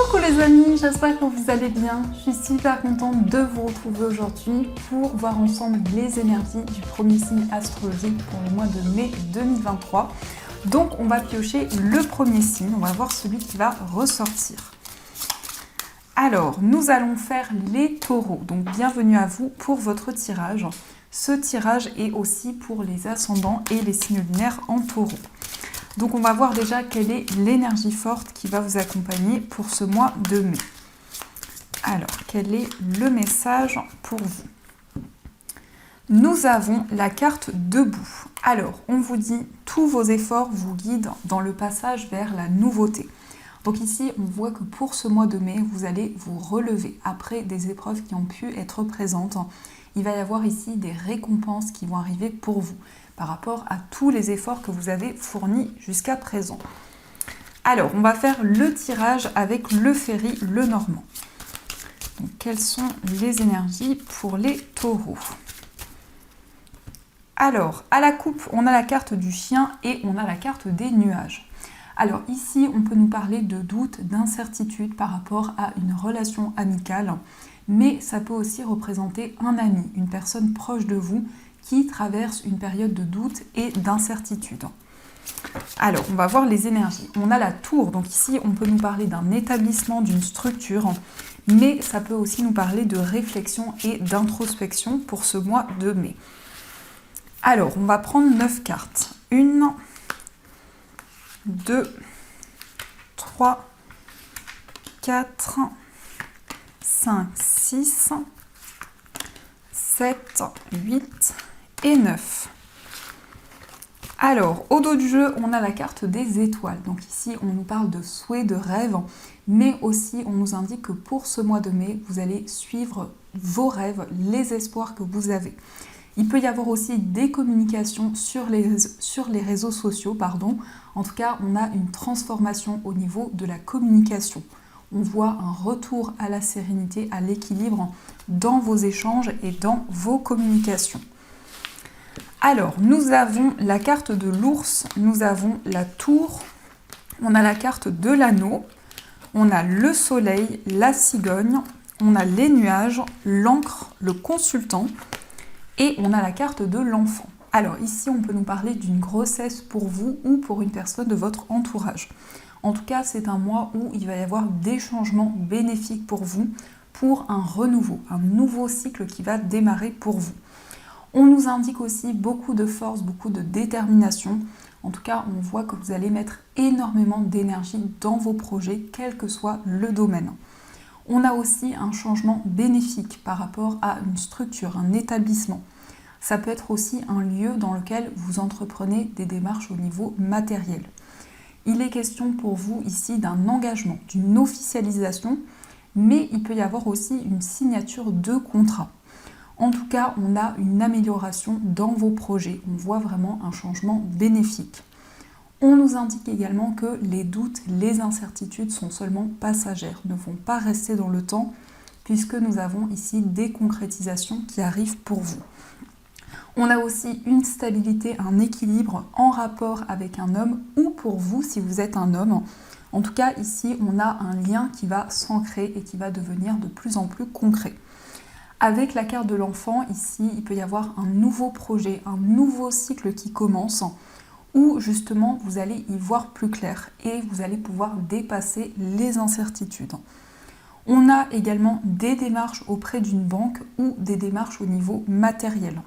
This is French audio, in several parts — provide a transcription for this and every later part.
Coucou les amis, j'espère que vous allez bien. Je suis super contente de vous retrouver aujourd'hui pour voir ensemble les énergies du premier signe astrologique pour le mois de mai 2023. Donc on va piocher le premier signe, on va voir celui qui va ressortir. Alors, nous allons faire les taureaux, donc bienvenue à vous pour votre tirage. Ce tirage est aussi pour les ascendants et les signes lunaires en taureau. Donc on va voir déjà quelle est l'énergie forte qui va vous accompagner pour ce mois de mai. Alors, quel est le message pour vous? Nous avons la carte debout. Alors, on vous dit, tous vos efforts vous guident dans le passage vers la nouveauté. Donc ici, on voit que pour ce mois de mai, vous allez vous relever après des épreuves qui ont pu être présentes. Il va y avoir ici des récompenses qui vont arriver pour vous par rapport à tous les efforts que vous avez fournis jusqu'à présent. Alors, on va faire le tirage avec le Ferry Lenormand. Donc, quelles sont les énergies pour les taureaux? Alors, à la coupe, on a la carte du chien et on a la carte des nuages. Alors ici, on peut nous parler de doute, d'incertitude par rapport à une relation amicale, mais ça peut aussi représenter un ami, une personne proche de vous qui traverse une période de doute et d'incertitude. Alors, on va voir les énergies. On a la tour, donc ici, on peut nous parler d'un établissement, d'une structure, mais ça peut aussi nous parler de réflexion et d'introspection pour ce mois de mai. Alors, on va prendre 9 cartes. 1, 2, 3, 4, 5, 6, 7, 8 et 9. Alors, au dos du jeu, on a la carte des étoiles. Donc ici, on nous parle de souhaits, de rêves, mais aussi on nous indique que pour ce mois de mai, vous allez suivre vos rêves, les espoirs que vous avez. Il peut y avoir aussi des communications sur les réseaux sociaux, En tout cas, on a une transformation au niveau de la communication. On voit un retour à la sérénité, à l'équilibre dans vos échanges et dans vos communications. Alors, nous avons la carte de l'ours, nous avons la tour, on a la carte de l'anneau, on a le soleil, la cigogne, on a les nuages, l'encre, le consultant, et on a la carte de l'enfant. Alors ici, on peut nous parler d'une grossesse pour vous ou pour une personne de votre entourage. En tout cas, c'est un mois où il va y avoir des changements bénéfiques pour vous, pour un renouveau, un nouveau cycle qui va démarrer pour vous. On nous indique aussi beaucoup de force, beaucoup de détermination. En tout cas, on voit que vous allez mettre énormément d'énergie dans vos projets, quel que soit le domaine. On a aussi un changement bénéfique par rapport à une structure, un établissement. Ça peut être aussi un lieu dans lequel vous entreprenez des démarches au niveau matériel. Il est question pour vous ici d'un engagement, d'une officialisation, mais il peut y avoir aussi une signature de contrat. En tout cas, on a une amélioration dans vos projets. On voit vraiment un changement bénéfique. On nous indique également que les doutes, les incertitudes sont seulement passagères, ne vont pas rester dans le temps, puisque nous avons ici des concrétisations qui arrivent pour vous. On a aussi une stabilité, un équilibre en rapport avec un homme, ou pour vous si vous êtes un homme. En tout cas, ici, on a un lien qui va s'ancrer et qui va devenir de plus en plus concret. Avec la carte de l'enfant, ici, il peut y avoir un nouveau projet, un nouveau cycle qui commence, où justement vous allez y voir plus clair et vous allez pouvoir dépasser les incertitudes. On a également des démarches auprès d'une banque ou des démarches au niveau matériel.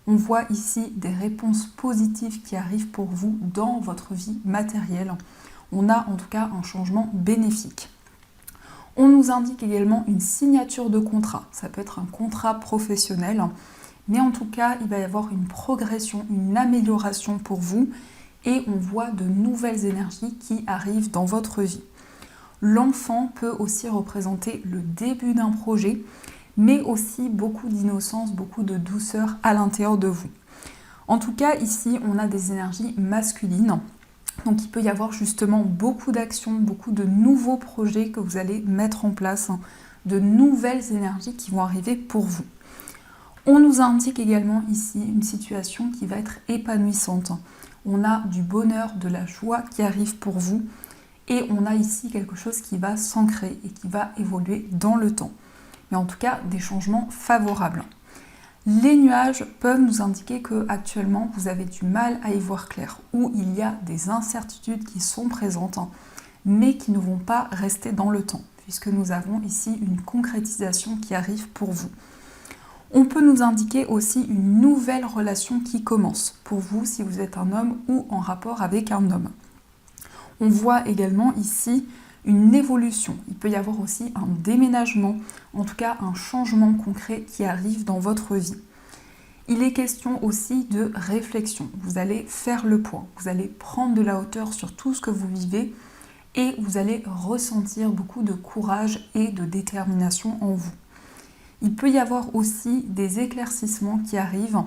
On voit ici des réponses positives qui arrivent pour vous dans votre vie matérielle. On a en tout cas un changement bénéfique. On nous indique également une signature de contrat. Ça peut être un contrat professionnel, mais en tout cas, il va y avoir une progression, une amélioration pour vous et on voit de nouvelles énergies qui arrivent dans votre vie. L'enfant peut aussi représenter le début d'un projet, mais aussi beaucoup d'innocence, beaucoup de douceur à l'intérieur de vous. En tout cas, ici, on a des énergies masculines. Donc il peut y avoir justement beaucoup d'actions, beaucoup de nouveaux projets que vous allez mettre en place, de nouvelles énergies qui vont arriver pour vous. On nous indique également ici une situation qui va être épanouissante. On a du bonheur, de la joie qui arrive pour vous et on a ici quelque chose qui va s'ancrer et qui va évoluer dans le temps. Mais en tout cas, des changements favorables. Les nuages peuvent nous indiquer que actuellement vous avez du mal à y voir clair, ou il y a des incertitudes qui sont présentes, mais qui ne vont pas rester dans le temps, puisque nous avons ici une concrétisation qui arrive pour vous. On peut nous indiquer aussi une nouvelle relation qui commence, pour vous si vous êtes un homme ou en rapport avec un homme. On voit également ici une évolution. Il peut y avoir aussi un déménagement, en tout cas un changement concret qui arrive dans votre vie. Il est question aussi de réflexion. Vous allez faire le point, vous allez prendre de la hauteur sur tout ce que vous vivez et vous allez ressentir beaucoup de courage et de détermination en vous. Il peut y avoir aussi des éclaircissements qui arrivent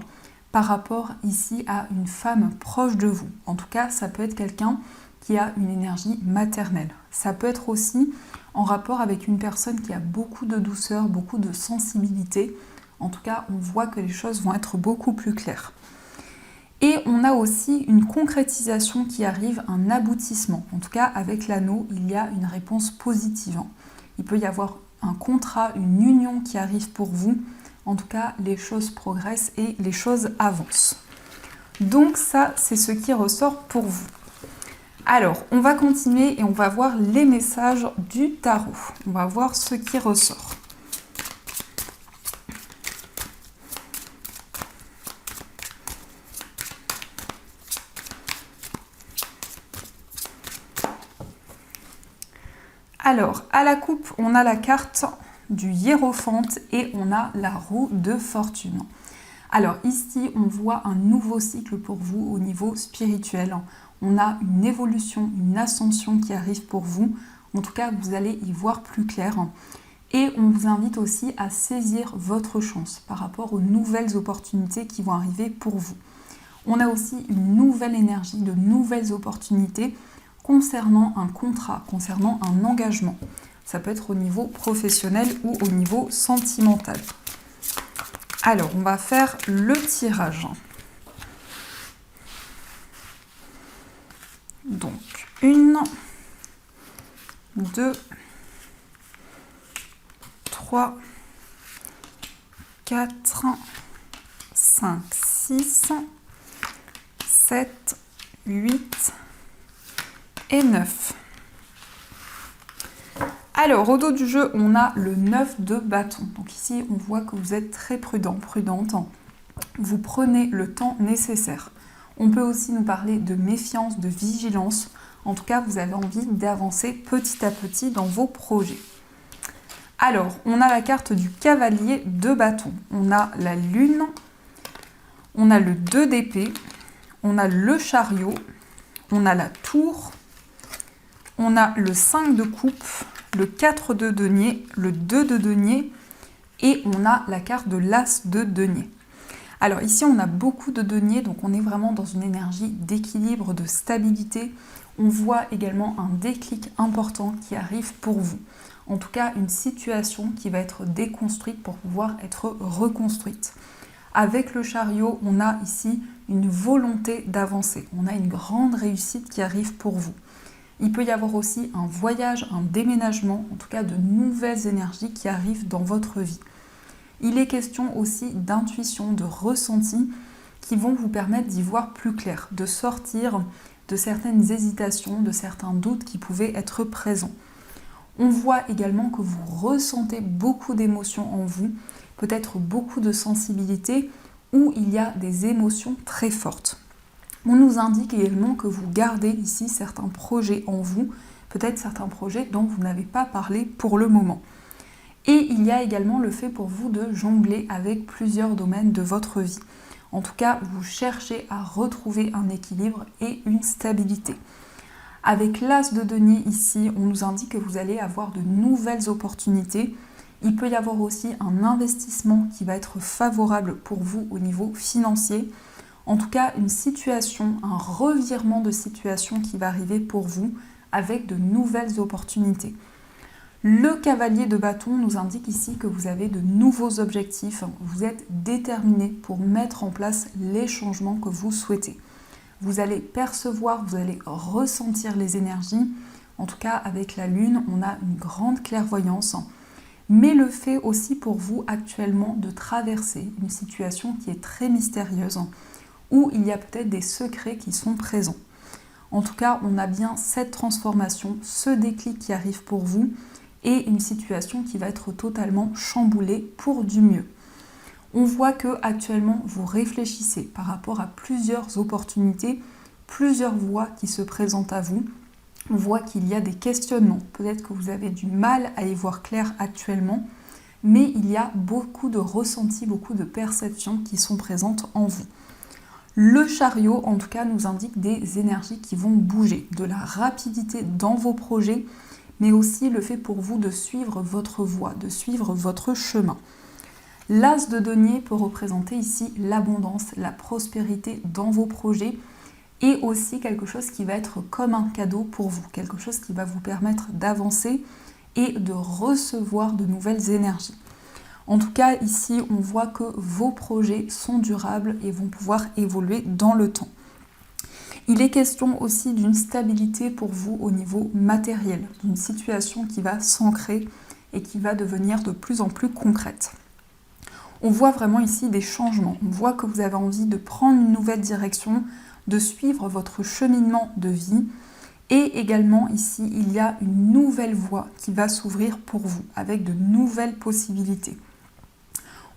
par rapport ici à une femme proche de vous. En tout cas, ça peut être quelqu'un qui a une énergie maternelle. Ça peut être aussi en rapport avec une personne qui a beaucoup de douceur, beaucoup de sensibilité. En tout cas, on voit que les choses vont être beaucoup plus claires. Et on a aussi une concrétisation qui arrive, un aboutissement. En tout cas, avec l'anneau, il y a une réponse positive. Il peut y avoir un contrat, une union qui arrive pour vous. En tout cas, les choses progressent et les choses avancent. Donc ça, c'est ce qui ressort pour vous. Alors, on va continuer et on va voir les messages du tarot. On va voir ce qui ressort. Alors, à la coupe, on a la carte du hiérophante et on a la roue de fortune. Alors ici, on voit un nouveau cycle pour vous au niveau spirituel. On a une évolution, une ascension qui arrive pour vous. En tout cas, vous allez y voir plus clair. Et on vous invite aussi à saisir votre chance par rapport aux nouvelles opportunités qui vont arriver pour vous. On a aussi une nouvelle énergie, de nouvelles opportunités concernant un contrat, concernant un engagement. Ça peut être au niveau professionnel ou au niveau sentimental. Alors, on va faire le tirage. Donc, 1, 2, 3, 4, 5, 6, 7, 8 et 9. Alors, au dos du jeu, on a le 9 de bâton. Donc ici, on voit que vous êtes très prudent, prudente. Vous prenez le temps nécessaire. On peut aussi nous parler de méfiance, de vigilance. En tout cas, vous avez envie d'avancer petit à petit dans vos projets. Alors, on a la carte du cavalier de bâton. On a la lune, on a le 2 d'épée, on a le chariot, on a la tour, on a le 5 de coupe, le 4 de denier, le 2 de denier et on a la carte de l'as de denier. Alors ici, on a beaucoup de deniers, donc on est vraiment dans une énergie d'équilibre, de stabilité. On voit également un déclic important qui arrive pour vous. En tout cas, une situation qui va être déconstruite pour pouvoir être reconstruite. Avec le chariot, on a ici une volonté d'avancer. On a une grande réussite qui arrive pour vous. Il peut y avoir aussi un voyage, un déménagement, en tout cas de nouvelles énergies qui arrivent dans votre vie. Il est question aussi d'intuition, de ressenti qui vont vous permettre d'y voir plus clair, de sortir de certaines hésitations, de certains doutes qui pouvaient être présents. On voit également que vous ressentez beaucoup d'émotions en vous, peut-être beaucoup de sensibilité, où il y a des émotions très fortes. On nous indique également que vous gardez ici certains projets en vous, peut-être certains projets dont vous n'avez pas parlé pour le moment. Et il y a également le fait pour vous de jongler avec plusieurs domaines de votre vie. En tout cas, vous cherchez à retrouver un équilibre et une stabilité. Avec l'as de denier ici, on nous indique que vous allez avoir de nouvelles opportunités. Il peut y avoir aussi un investissement qui va être favorable pour vous au niveau financier. En tout cas, une situation, un revirement de situation qui va arriver pour vous avec de nouvelles opportunités. Le cavalier de bâton nous indique ici que vous avez de nouveaux objectifs, vous êtes déterminé pour mettre en place les changements que vous souhaitez. Vous allez percevoir, vous allez ressentir les énergies, En tout cas, avec la Lune, on a une grande clairvoyance, mais le fait aussi pour vous actuellement de traverser une situation qui est très mystérieuse, où il y a peut-être des secrets qui sont présents. En tout cas, on a bien cette transformation, ce déclic qui arrive pour vous, et une situation qui va être totalement chamboulée pour du mieux. On voit que actuellement vous réfléchissez par rapport à plusieurs opportunités, plusieurs voies qui se présentent à vous. On voit qu'il y a des questionnements, peut-être que vous avez du mal à y voir clair actuellement, mais il y a beaucoup de ressentis, beaucoup de perceptions qui sont présentes en vous. Le chariot, en tout cas, nous indique des énergies qui vont bouger, de la rapidité dans vos projets, mais aussi le fait pour vous de suivre votre voie, de suivre votre chemin. L'as de denier peut représenter ici l'abondance, la prospérité dans vos projets et aussi quelque chose qui va être comme un cadeau pour vous, quelque chose qui va vous permettre d'avancer et de recevoir de nouvelles énergies. En tout cas, ici, on voit que vos projets sont durables et vont pouvoir évoluer dans le temps. Il est question aussi d'une stabilité pour vous au niveau matériel, d'une situation qui va s'ancrer et qui va devenir de plus en plus concrète. On voit vraiment ici des changements, on voit que vous avez envie de prendre une nouvelle direction, de suivre votre cheminement de vie et également ici il y a une nouvelle voie qui va s'ouvrir pour vous avec de nouvelles possibilités.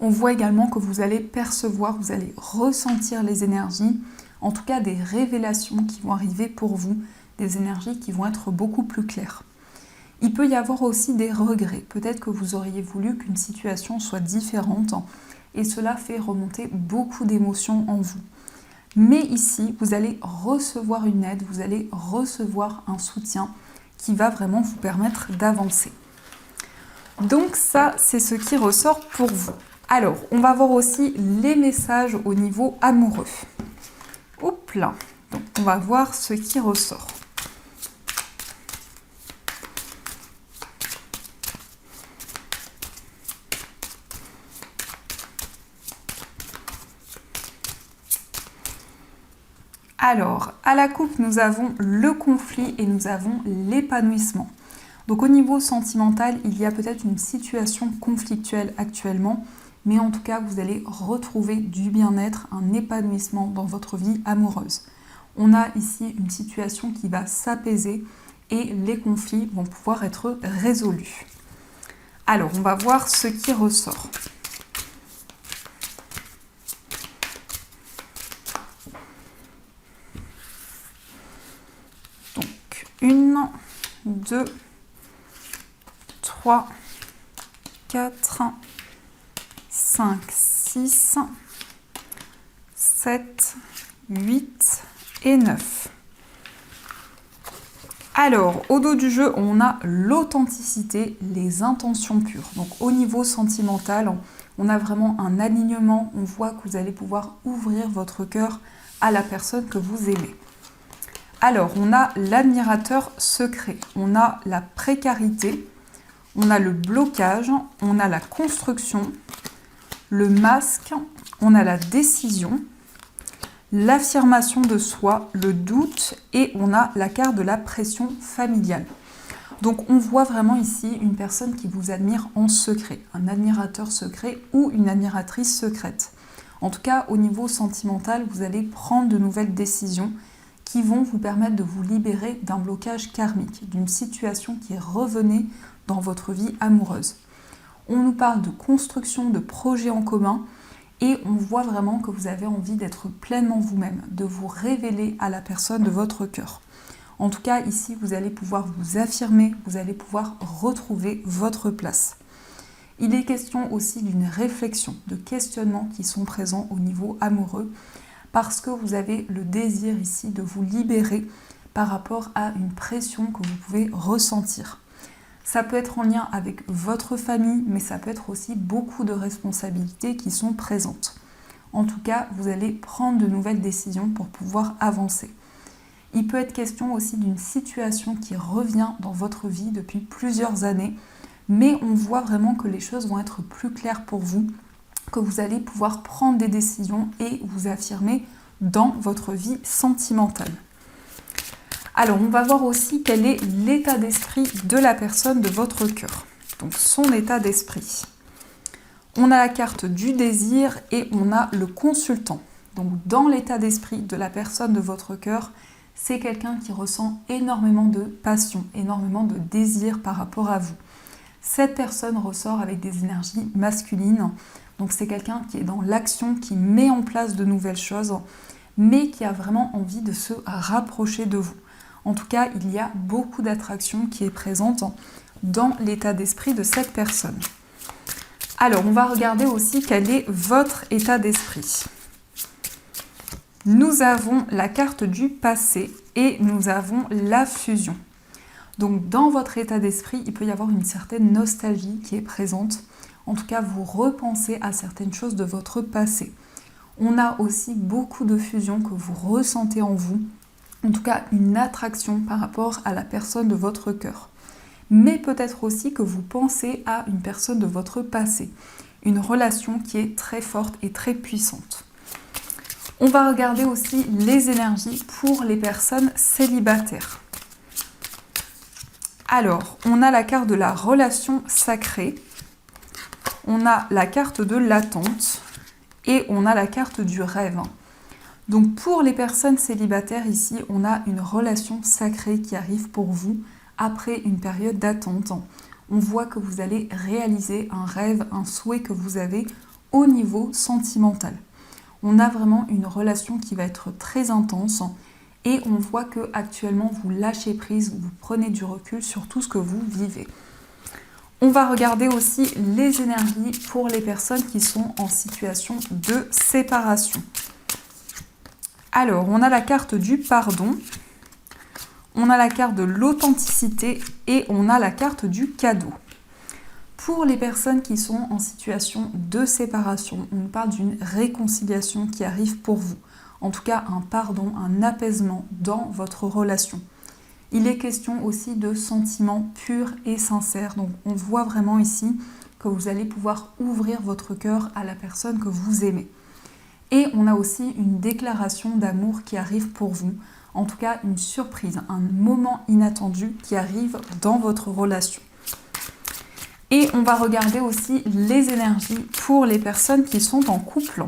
On voit également que vous allez percevoir, vous allez ressentir les énergies, en tout cas des révélations qui vont arriver pour vous, des énergies qui vont être beaucoup plus claires. Il peut y avoir aussi des regrets, peut-être que vous auriez voulu qu'une situation soit différente et cela fait remonter beaucoup d'émotions en vous. Mais ici, vous allez recevoir une aide, vous allez recevoir un soutien qui va vraiment vous permettre d'avancer. Donc ça, c'est ce qui ressort pour vous. Alors, on va voir aussi les messages au niveau amoureux. Hop là. Donc, on va voir ce qui ressort. Alors, à la coupe, nous avons le conflit et nous avons l'épanouissement. Donc au niveau sentimental, il y a peut-être une situation conflictuelle actuellement, mais en tout cas, vous allez retrouver du bien-être, un épanouissement dans votre vie amoureuse. On a ici une situation qui va s'apaiser et les conflits vont pouvoir être résolus. Alors, on va voir ce qui ressort. Donc, 1, 2, 3, 4, 5, 6, 7, 8 et 9. Alors, au dos du jeu, on a l'authenticité, les intentions pures. Donc, au niveau sentimental, on a vraiment un alignement. On voit que vous allez pouvoir ouvrir votre cœur à la personne que vous aimez. Alors, on a l'admirateur secret, on a la précarité, on a le blocage, on a la construction, le masque, on a la décision, l'affirmation de soi, le doute et on a la carte de la pression familiale. Donc on voit vraiment ici une personne qui vous admire en secret, un admirateur secret ou une admiratrice secrète. En tout cas, au niveau sentimental, vous allez prendre de nouvelles décisions qui vont vous permettre de vous libérer d'un blocage karmique, d'une situation qui revenait dans votre vie amoureuse. On nous parle de construction, de projets en commun et on voit vraiment que vous avez envie d'être pleinement vous-même, de vous révéler à la personne de votre cœur. En tout cas, ici, vous allez pouvoir vous affirmer, vous allez pouvoir retrouver votre place. Il est question aussi d'une réflexion, de questionnements qui sont présents au niveau amoureux parce que vous avez le désir ici de vous libérer par rapport à une pression que vous pouvez ressentir. Ça peut être en lien avec votre famille, mais ça peut être aussi beaucoup de responsabilités qui sont présentes. En tout cas, vous allez prendre de nouvelles décisions pour pouvoir avancer. Il peut être question aussi d'une situation qui revient dans votre vie depuis plusieurs années, mais on voit vraiment que les choses vont être plus claires pour vous, que vous allez pouvoir prendre des décisions et vous affirmer dans votre vie sentimentale. Alors, on va voir aussi quel est l'état d'esprit de la personne de votre cœur. Donc, son état d'esprit. On a la carte du désir et on a le consultant. Donc, dans l'état d'esprit de la personne de votre cœur, c'est quelqu'un qui ressent énormément de passion, énormément de désir par rapport à vous. Cette personne ressort avec des énergies masculines. Donc, c'est quelqu'un qui est dans l'action, qui met en place de nouvelles choses, mais qui a vraiment envie de se rapprocher de vous. En tout cas, il y a beaucoup d'attraction qui est présente dans l'état d'esprit de cette personne. Alors, on va regarder aussi quel est votre état d'esprit. Nous avons la carte du passé et nous avons la fusion. Donc, dans votre état d'esprit, il peut y avoir une certaine nostalgie qui est présente. En tout cas, vous repensez à certaines choses de votre passé. On a aussi beaucoup de fusion que vous ressentez en vous. En tout cas, une attraction par rapport à la personne de votre cœur. Mais peut-être aussi que vous pensez à une personne de votre passé. Une relation qui est très forte et très puissante. On va regarder aussi les énergies pour les personnes célibataires. Alors, on a la carte de la relation sacrée. On a la carte de l'attente. Et on a la carte du rêve. Donc pour les personnes célibataires ici, on a une relation sacrée qui arrive pour vous après une période d'attente. On voit que vous allez réaliser un rêve, un souhait que vous avez au niveau sentimental. On a vraiment une relation qui va être très intense et on voit que actuellement vous lâchez prise, vous prenez du recul sur tout ce que vous vivez. On va regarder aussi les énergies pour les personnes qui sont en situation de séparation. Alors, on a la carte du pardon, on a la carte de l'authenticité et on a la carte du cadeau. Pour les personnes qui sont en situation de séparation, on parle d'une réconciliation qui arrive pour vous. En tout cas, un pardon, un apaisement dans votre relation. Il est question aussi de sentiments purs et sincères. Donc, on voit vraiment ici que vous allez pouvoir ouvrir votre cœur à la personne que vous aimez. Et on a aussi une déclaration d'amour qui arrive pour vous. En tout cas, une surprise, un moment inattendu qui arrive dans votre relation. Et on va regarder aussi les énergies pour les personnes qui sont en couple.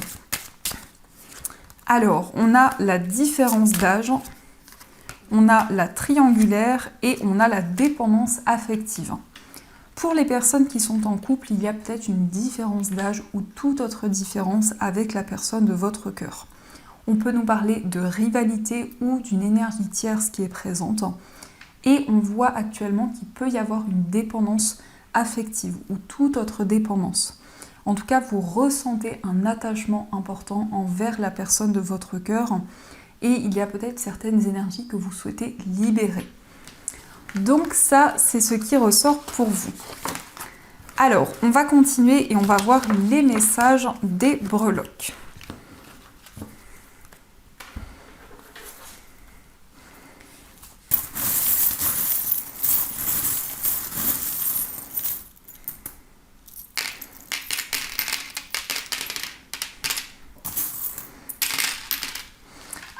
Alors, on a la différence d'âge, on a la triangulaire et on a la dépendance affective. Pour les personnes qui sont en couple, il y a peut-être une différence d'âge ou toute autre différence avec la personne de votre cœur. On peut nous parler de rivalité ou d'une énergie tierce qui est présente. Et on voit actuellement qu'il peut y avoir une dépendance affective ou toute autre dépendance. En tout cas, vous ressentez un attachement important envers la personne de votre cœur et il y a peut-être certaines énergies que vous souhaitez libérer. Donc ça, c'est ce qui ressort pour vous. Alors, on va continuer et on va voir les messages des breloques.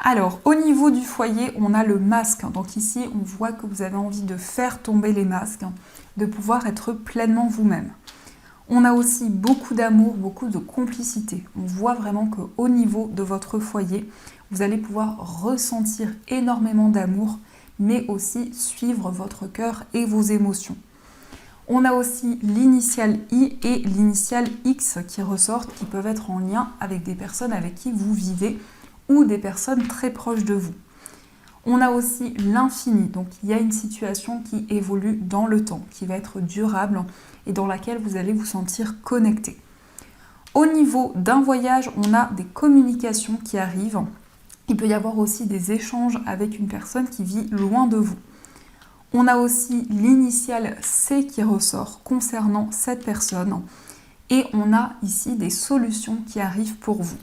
Alors, au niveau du foyer, on a le masque. Donc ici, on voit que vous avez envie de faire tomber les masques, de pouvoir être pleinement vous-même. On a aussi beaucoup d'amour, beaucoup de complicité. On voit vraiment qu'au niveau de votre foyer, vous allez pouvoir ressentir énormément d'amour, mais aussi suivre votre cœur et vos émotions. On a aussi l'initiale I et l'initiale X qui ressortent, qui peuvent être en lien avec des personnes avec qui vous vivez, ou des personnes très proches de vous. On a aussi l'infini, donc il y a une situation qui évolue dans le temps, qui va être durable et dans laquelle vous allez vous sentir connecté. Au niveau d'un voyage, on a des communications qui arrivent. Il peut y avoir aussi des échanges avec une personne qui vit loin de vous. On a aussi l'initiale C qui ressort concernant cette personne et on a ici des solutions qui arrivent pour vous.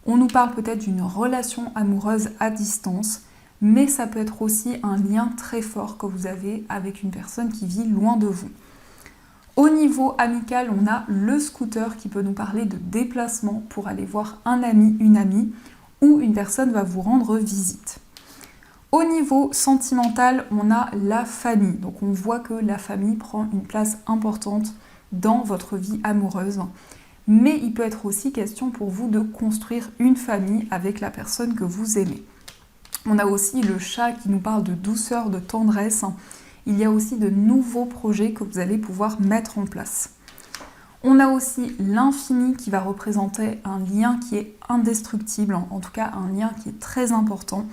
On nous parle peut-être d'une relation amoureuse à distance, mais ça peut être aussi un lien très fort que vous avez avec une personne qui vit loin de vous. Au niveau amical, on a le scooter qui peut nous parler de déplacement pour aller voir un ami, une amie, ou une personne va vous rendre visite. Au niveau sentimental, on a la famille. Donc on voit que la famille prend une place importante dans votre vie amoureuse. Mais il peut être aussi question pour vous de construire une famille avec la personne que vous aimez. On a aussi le chat qui nous parle de douceur, de tendresse. Il y a aussi de nouveaux projets que vous allez pouvoir mettre en place. On a aussi l'infini qui va représenter un lien qui est indestructible, en tout cas un lien qui est très important.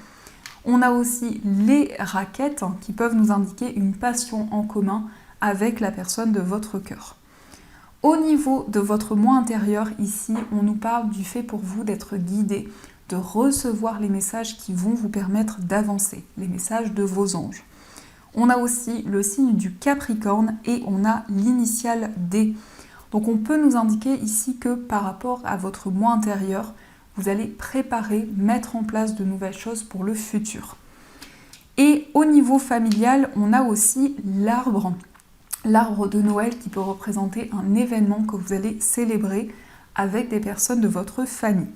On a aussi les raquettes qui peuvent nous indiquer une passion en commun avec la personne de votre cœur. Au niveau de votre moi intérieur, ici, on nous parle du fait pour vous d'être guidé, de recevoir les messages qui vont vous permettre d'avancer, les messages de vos anges. On a aussi le signe du Capricorne et on a l'initiale D. Donc on peut nous indiquer ici que par rapport à votre moi intérieur, vous allez préparer, mettre en place de nouvelles choses pour le futur. Et au niveau familial, on a aussi l'arbre de Noël qui peut représenter un événement que vous allez célébrer avec des personnes de votre famille.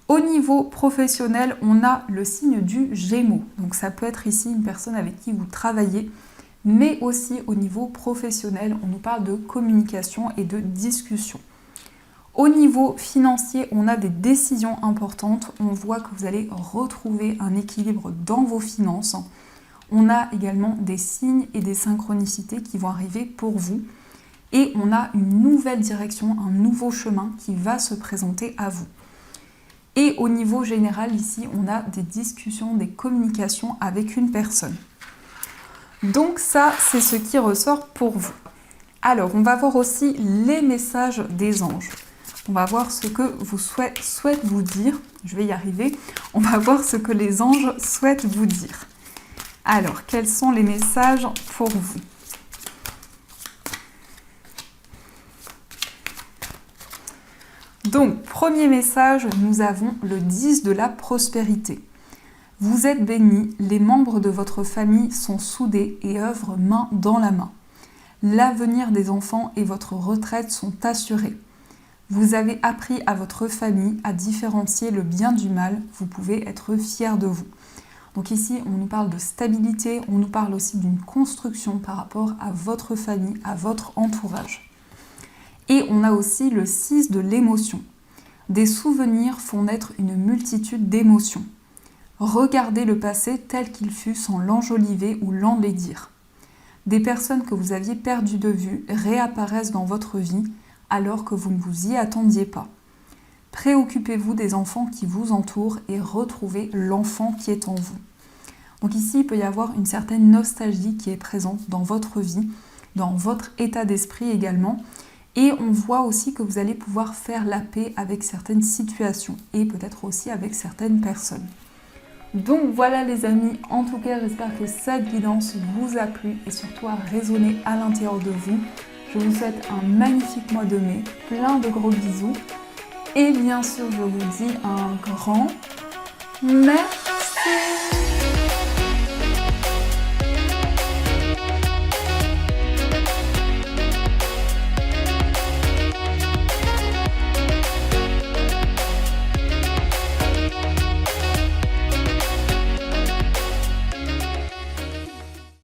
Au niveau professionnel, on a le signe du Gémeaux. Donc ça peut être ici une personne avec qui vous travaillez, mais aussi au niveau professionnel, on nous parle de communication et de discussion. Au niveau financier, on a des décisions importantes. On voit que vous allez retrouver un équilibre dans vos finances. On a également des signes et des synchronicités qui vont arriver pour vous. Et on a une nouvelle direction, un nouveau chemin qui va se présenter à vous. Et au niveau général, ici, on a des discussions, des communications avec une personne. Donc ça, c'est ce qui ressort pour vous. Alors, on va voir aussi les messages des anges. On va voir ce que vous souhaitent vous dire. Je vais y arriver. On va voir ce que les anges souhaitent vous dire. Alors, quels sont les messages pour vous ? Donc, premier message, nous avons le 10 de la prospérité. Vous êtes bénis, les membres de votre famille sont soudés et œuvrent main dans la main. L'avenir des enfants et votre retraite sont assurés. Vous avez appris à votre famille à différencier le bien du mal, vous pouvez être fiers de vous. Donc ici, on nous parle de stabilité, on nous parle aussi d'une construction par rapport à votre famille, à votre entourage. Et on a aussi le 6 de l'émotion. Des souvenirs font naître une multitude d'émotions. Regardez le passé tel qu'il fut sans l'enjoliver ou l'enlaidir. Des personnes que vous aviez perdues de vue réapparaissent dans votre vie alors que vous ne vous y attendiez pas. Préoccupez-vous des enfants qui vous entourent et retrouvez l'enfant qui est en vous. Donc ici, il peut y avoir une certaine nostalgie qui est présente dans votre vie, dans votre état d'esprit également. Et on voit aussi que vous allez pouvoir faire la paix avec certaines situations et peut-être aussi avec certaines personnes. Donc voilà les amis, en tout cas j'espère que cette guidance vous a plu et surtout a résonné à l'intérieur de vous. Je vous souhaite un magnifique mois de mai, plein de gros bisous. Et bien sûr, je vous dis un grand merci.